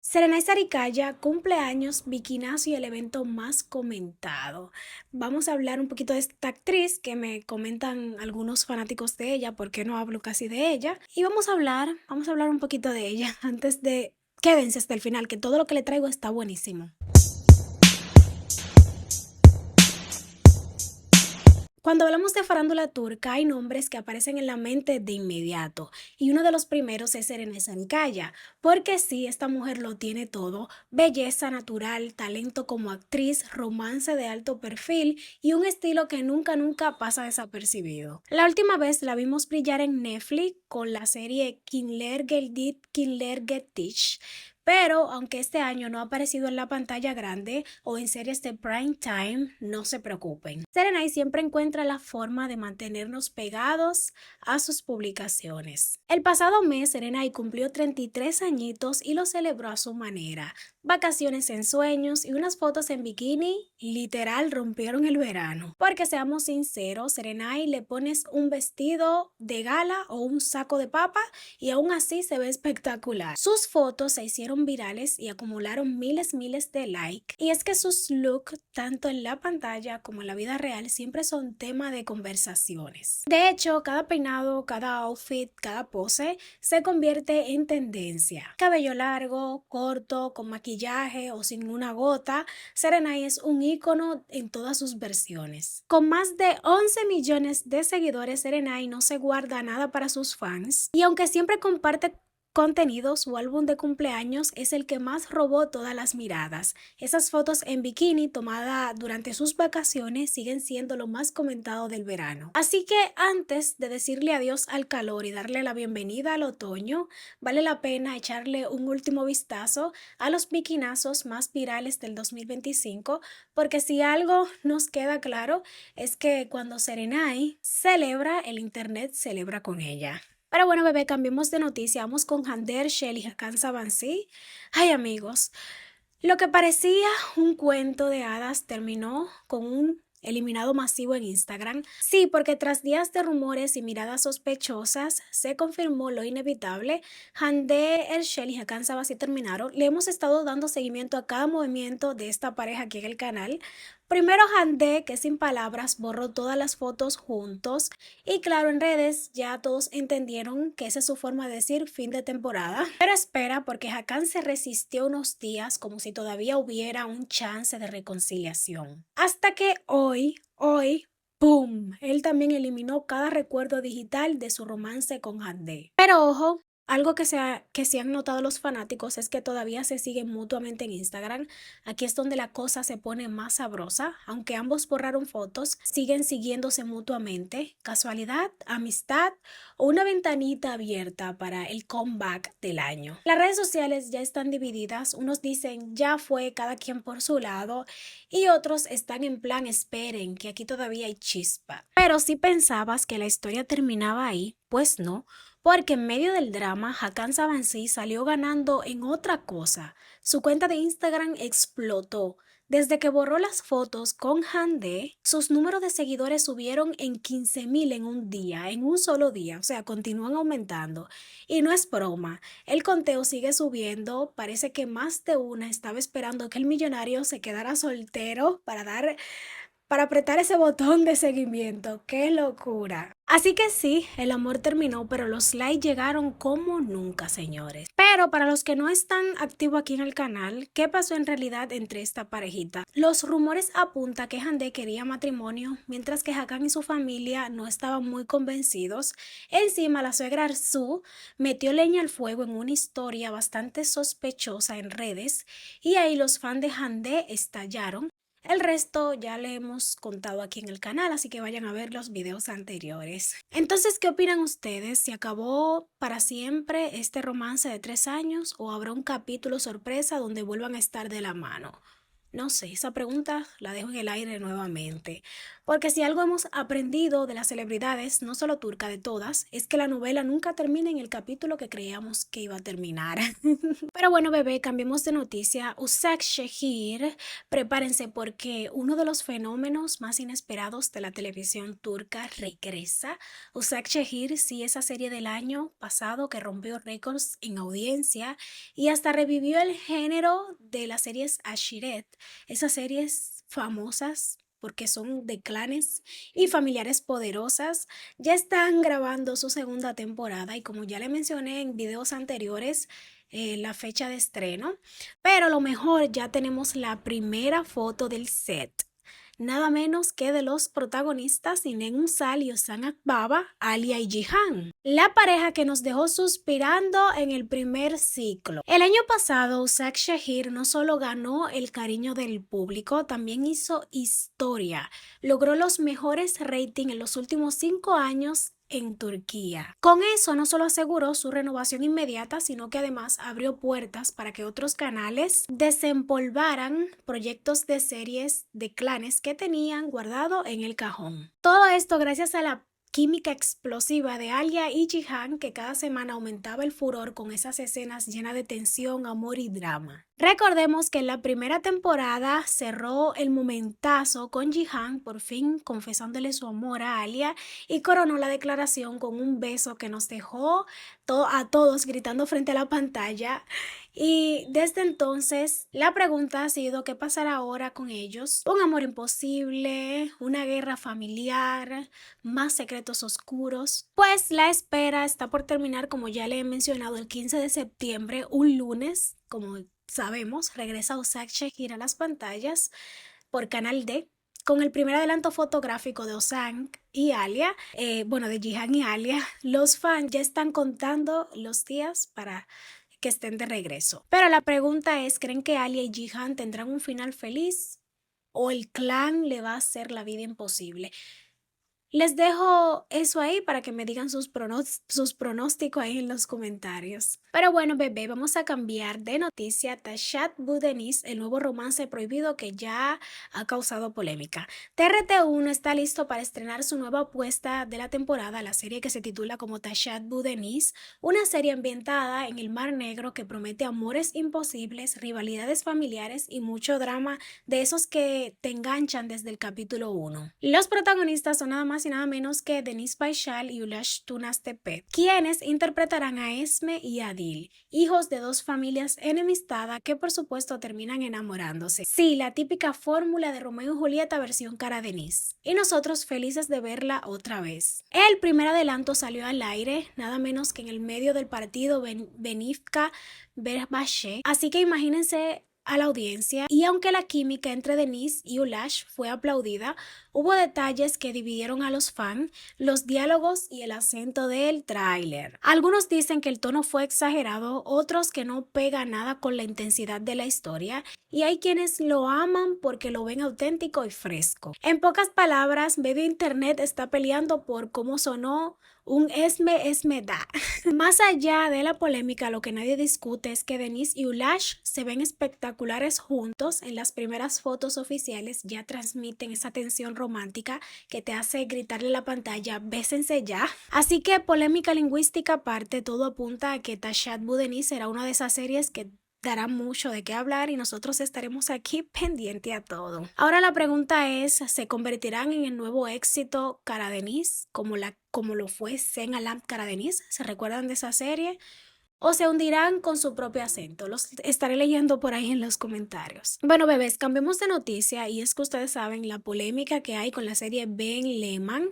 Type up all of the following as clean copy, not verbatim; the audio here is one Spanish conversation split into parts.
Serenay Saricaya cumple años, bikinazo y el evento más comentado. Vamos a hablar un poquito de esta actriz que me comentan algunos fanáticos de ella, porque no hablo casi de ella. Y vamos a hablar un poquito de ella antes de... Quédense hasta el final, que todo lo que le traigo está buenísimo. Cuando hablamos de farándula turca, hay nombres que aparecen en la mente de inmediato, y uno de los primeros es Serenay Sarıkaya, porque sí, esta mujer lo tiene todo: belleza natural, talento como actriz, romance de alto perfil y un estilo que nunca pasa desapercibido. La última vez la vimos brillar en Netflix con la serie Kimler Geldik Kimler Getich, pero aunque este año no ha aparecido en la pantalla grande o en series de prime time, no se preocupen. Serenay siempre encuentra la forma de mantenernos pegados a sus publicaciones. El pasado mes, Serenay cumplió 33 añitos y lo celebró a su manera. Vacaciones en sueños y unas fotos en bikini literal rompieron el verano. Porque seamos sinceros, Serenay le pones un vestido de gala o un saco de papa y aún así se ve espectacular. Sus fotos se hicieron virales y acumularon miles de likes. Y es que sus looks, tanto en la pantalla como en la vida real, siempre son tema de conversaciones. De hecho, cada peinado, cada outfit, cada pose se convierte en tendencia. Cabello largo, corto, con maquillaje o sin una gota, Serenay es un ícono en todas sus versiones. Con más de 11 millones de seguidores, Serenay no se guarda nada para sus fans, y aunque siempre comparte contenido, su álbum de cumpleaños es el que más robó todas las miradas. Esas fotos en bikini tomadas durante sus vacaciones siguen siendo lo más comentado del verano. Así que antes de decirle adiós al calor y darle la bienvenida al otoño, vale la pena echarle un último vistazo a los bikinazos más virales del 2025, porque si algo nos queda claro es que cuando Serenay celebra, el internet celebra con ella. Pero bueno, bebé, cambiemos de noticia. Vamos con Hande Erçel y Hakan Sabancı. Ay, amigos, lo que parecía un cuento de hadas terminó con un eliminado masivo en Instagram. Sí, porque tras días de rumores y miradas sospechosas, se confirmó lo inevitable. Hande Erçel y Hakan Sabancı terminaron. Le hemos estado dando seguimiento a cada movimiento de esta pareja aquí en el canal. Primero Hande, que sin palabras borró todas las fotos juntos, y claro, en redes ya todos entendieron que esa es su forma de decir fin de temporada. Pero espera, porque Hakan se resistió unos días como si todavía hubiera un chance de reconciliación. Hasta que hoy, ¡pum! Él también eliminó cada recuerdo digital de su romance con Hande. Pero ojo, algo que sí han notado los fanáticos es que todavía se siguen mutuamente en Instagram. Aquí es donde la cosa se pone más sabrosa. Aunque ambos borraron fotos, siguen siguiéndose mutuamente. ¿Casualidad, amistad o una ventanita abierta para el comeback del año? Las redes sociales ya están divididas. Unos dicen ya fue, cada quien por su lado, y otros están en plan esperen, que aquí todavía hay chispa. Pero si pensabas que la historia terminaba ahí, pues no, porque en medio del drama, Hakan Sabancı salió ganando en otra cosa. Su cuenta de Instagram explotó. Desde que borró las fotos con Hande, sus números de seguidores subieron en 15.000 en un día, en un solo día, o sea, continúan aumentando. Y no es broma, el conteo sigue subiendo, parece que más de una estaba esperando que el millonario se quedara soltero para apretar ese botón de seguimiento. ¡Qué locura! Así que sí, el amor terminó, pero los likes llegaron como nunca, señores. Pero para los que no están activos aquí en el canal, ¿qué pasó en realidad entre esta parejita? Los rumores apuntan que Hande quería matrimonio, mientras que Hakan y su familia no estaban muy convencidos. Encima, la suegra Arzu metió leña al fuego en una historia bastante sospechosa en redes, y ahí los fans de Hande estallaron. El resto ya le hemos contado aquí en el canal, así que vayan a ver los videos anteriores. Entonces, ¿qué opinan ustedes? ¿Se acabó para siempre este romance de 3 años o habrá un capítulo sorpresa donde vuelvan a estar de la mano? No sé, esa pregunta la dejo en el aire nuevamente, porque si algo hemos aprendido de las celebridades, no solo turca, de todas, es que la novela nunca termina en el capítulo que creíamos que iba a terminar. Pero bueno, bebé, cambiemos de noticia. Usag Shehir, prepárense porque uno de los fenómenos más inesperados de la televisión turca regresa. Usag Shehir, sí, esa serie del año pasado que rompió récords en audiencia y hasta revivió el género de las series Ashiret, esas series famosas porque son de clanes y familiares poderosas, ya están grabando su segunda temporada y como ya le mencioné en videos anteriores, la fecha de estreno, pero lo mejor ya tenemos la primera foto del set. Nada menos que de los protagonistas Sinem Unsal y Ozan Akbaba, Alia y Jihan, la pareja que nos dejó suspirando en el primer ciclo. El año pasado, Usag Shahir no solo ganó el cariño del público, también hizo historia. Logró los mejores ratings en los últimos 5 años en Turquía. Con eso no solo aseguró su renovación inmediata, sino que además abrió puertas para que otros canales desempolvaran proyectos de series de clanes que tenían guardado en el cajón. Todo esto gracias a la química explosiva de Alia y Jihan, que cada semana aumentaba el furor con esas escenas llenas de tensión, amor y drama. Recordemos que en la primera temporada cerró el momentazo con Jihan, por fin confesándole su amor a Alia, y coronó la declaración con un beso que nos dejó a todos gritando frente a la pantalla. Y desde entonces la pregunta ha sido qué pasará ahora con ellos. Un amor imposible, una guerra familiar, más secretos oscuros. Pues la espera está por terminar, como ya le he mencionado, el 15 de septiembre, un lunes, como sabemos, regresa Usag Shahir a las pantallas por Canal D con el primer adelanto fotográfico de Ozan y Alia, de Jihan y Alia. Los fans ya están contando los días para que estén de regreso. Pero la pregunta es, ¿creen que Alia y Jihan tendrán un final feliz o el clan le va a hacer la vida imposible? Les dejo eso ahí para que me digan sus pronósticos ahí en los comentarios. Pero bueno, bebé, vamos a cambiar de noticia. Tashat Budenis, el nuevo romance prohibido que ya ha causado polémica. TRT1 está listo para estrenar su nueva apuesta de la temporada, la serie que se titula como Tashat Budenis, una serie ambientada en el Mar Negro que promete amores imposibles, rivalidades familiares y mucho drama de esos que te enganchan desde el capítulo 1. Los protagonistas son nada más y nada menos que Deniz Bayshal y Ulash Tunastepe, quienes interpretarán a Esme y Adil, hijos de dos familias enemistadas que por supuesto terminan enamorándose. Sí, la típica fórmula de Romeo y Julieta versión cara Deniz. Y nosotros felices de verla otra vez. El primer adelanto salió al aire, nada menos que en el medio del partido Benifka Berbashe, así que imagínense a la audiencia, y aunque la química entre Denise y Ulash fue aplaudida, hubo detalles que dividieron a los fans, los diálogos y el acento del tráiler. Algunos dicen que el tono fue exagerado, otros que no pega nada con la intensidad de la historia, y hay quienes lo aman porque lo ven auténtico y fresco. En pocas palabras, medio internet está peleando por cómo sonó un esme da. Más allá de la polémica, lo que nadie discute es que Denise y Ulash se ven espectaculares juntos. En las primeras fotos oficiales ya transmiten esa tensión romántica que te hace gritarle a la pantalla, bésense ya. Así que polémica lingüística aparte, todo apunta a que Tashat Budenis será una de esas series que dará mucho de qué hablar y nosotros estaremos aquí pendiente a todo. Ahora la pregunta es, ¿se convertirán en el nuevo éxito Cara Deniz como lo fue Sen Alam Cara Deniz? ¿Se recuerdan de esa serie? ¿O se hundirán con su propio acento? Los estaré leyendo por ahí en los comentarios. Bueno, bebés, cambiemos de noticia y es que ustedes saben la polémica que hay con la serie Ben Lehman.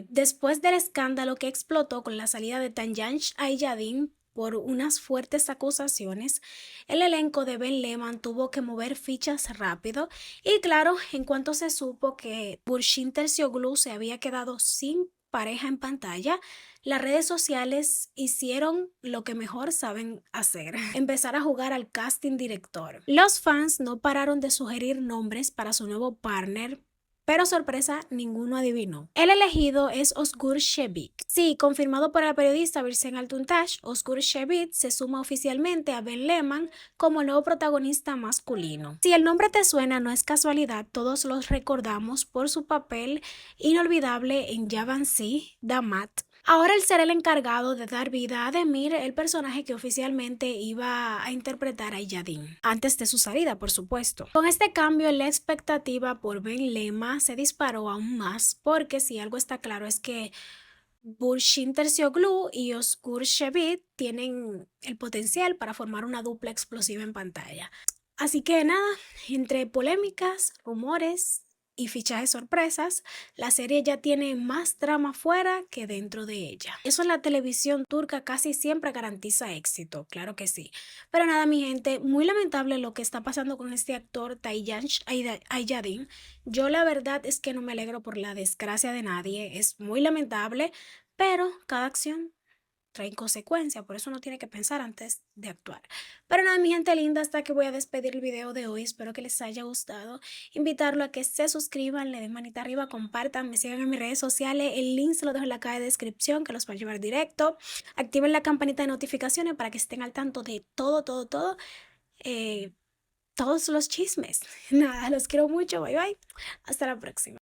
Después del escándalo que explotó con la salida de Tanjansh Ayadin por unas fuertes acusaciones, el elenco de Ben Lehman tuvo que mover fichas rápido y claro, en cuanto se supo que Burçin Terzioglu se había quedado sin pareja en pantalla, las redes sociales hicieron lo que mejor saben hacer, empezar a jugar al casting director. Los fans no pararon de sugerir nombres para su nuevo partner, Pero sorpresa, ninguno adivinó. El elegido es Ozgur Shebik. Sí, confirmado por la periodista Birsen Altuntash, Ozgur Shebik se suma oficialmente a Ben Lehman como el nuevo protagonista masculino. Si el nombre te suena, no es casualidad, todos los recordamos por su papel inolvidable en Yavansi, Damat. Ahora él será el encargado de dar vida a Demir, el personaje que oficialmente iba a interpretar a Iyadin, antes de su salida, por supuesto. Con este cambio, la expectativa por Ben Lema se disparó aún más, porque si algo está claro es que Burshin Tercioglu y Ozgur Shebit tienen el potencial para formar una dupla explosiva en pantalla. Así que nada, entre polémicas, rumores y fichajes sorpresas, la serie ya tiene más trama fuera que dentro de ella. Eso en la televisión turca casi siempre garantiza éxito, claro que sí. Pero nada, mi gente, muy lamentable lo que está pasando con este actor Tayyanch Ayadin. Yo la verdad es que no me alegro por la desgracia de nadie, es muy lamentable, pero cada acción traen consecuencias, por eso uno tiene que pensar antes de actuar. Pero nada, mi gente linda, hasta que voy a despedir el video de hoy. Espero que les haya gustado. Invitarlo a que se suscriban, le den manita arriba, compartan, me sigan en mis redes sociales. El link se lo dejo en la caja de descripción, que los va a llevar directo. Activen la campanita de notificaciones para que estén al tanto de todo, todos los chismes. Nada, los quiero mucho. Bye bye. Hasta la próxima.